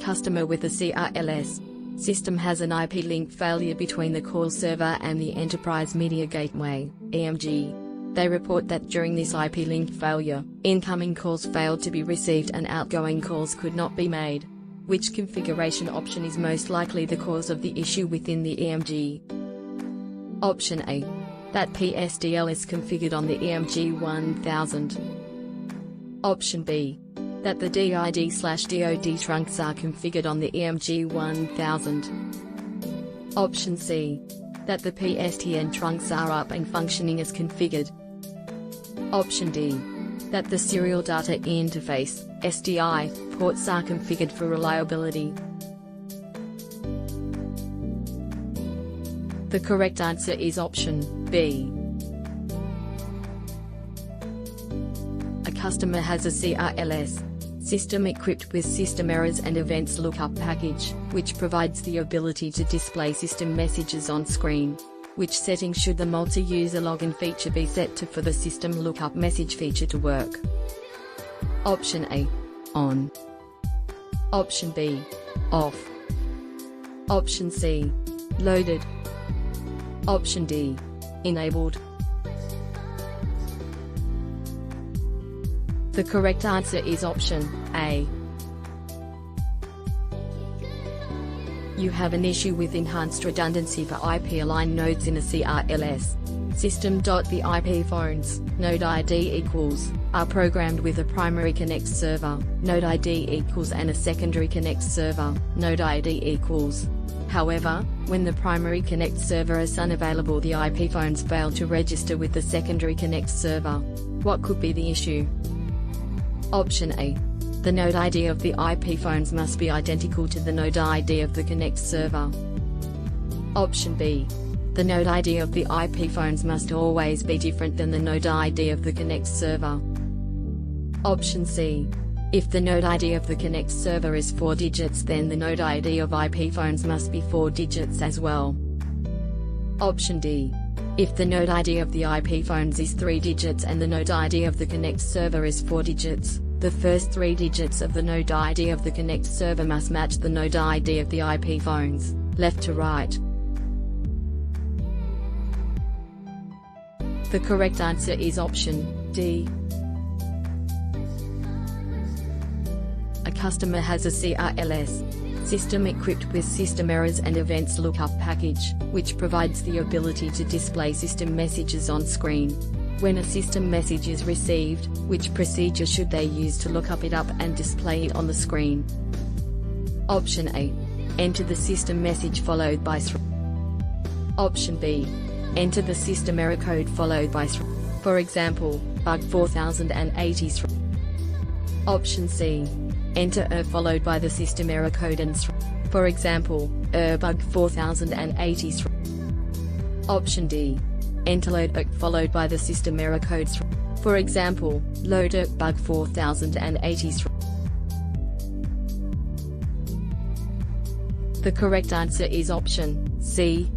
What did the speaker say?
customer with a CRLS system has an IP link failure between the call server and the Enterprise Media Gateway (EMG). They report that during this IP link failure, incoming calls failed to be received and outgoing calls could not be made. Which configuration option is most likely the cause of the issue within the EMG? Option A. That PSDL is configured on the EMG 1000. Option B. That the DID/DOD trunks are configured on the EMG 1000. Option C. That the PSTN trunks are up and functioning as configured. Option D. That the serial data interface (SDI) ports are configured for reliability. The correct answer is option B. A customer has a CRLS system equipped with System Errors and Events Lookup package, which provides the ability to display system messages on screen. Which setting should the multi-user login feature be set to for the System Lookup message feature to work? Option A. On. Option B. Off. Option C. Loaded. Option D. Enabled. The correct answer is option A. You have an issue with enhanced redundancy for IP-aligned nodes in a CRLS system. The IP phones node ID equals are programmed with a primary connect server node ID equals and a secondary connect server node ID equals. However, when the primary connect server is unavailable, the IP phones fail to register with the secondary connect server. What could be the issue? Option A. The node ID of the IP phones must be identical to the node ID of the connect server. Option B. The node ID of the IP phones must always be different than the node ID of the connect server. Option C. If the node ID of the connect server is 4 digits, then the node ID of IP phones must be 4 digits as well. Option D. If the node ID of the IP phones is 3 digits and the node ID of the connect server is 4 digits, the first 3 digits of the node ID of the connect server must match the node ID of the IP phones, left to right. The correct answer is option D. A customer has a CRLS system equipped with System Errors and Events Lookup package, which provides the ability to display system messages on screen. When a system message is received, which procedure should they use to look it up and display it on the screen? Option A. Enter the system message followed by Option B. Enter the system error code followed by for example, bug 4080 Option C. Enter followed by the system error code and for example, bug 4080 Option D. Enter load followed by the system error code for example, load bug 4080 The correct answer is option C.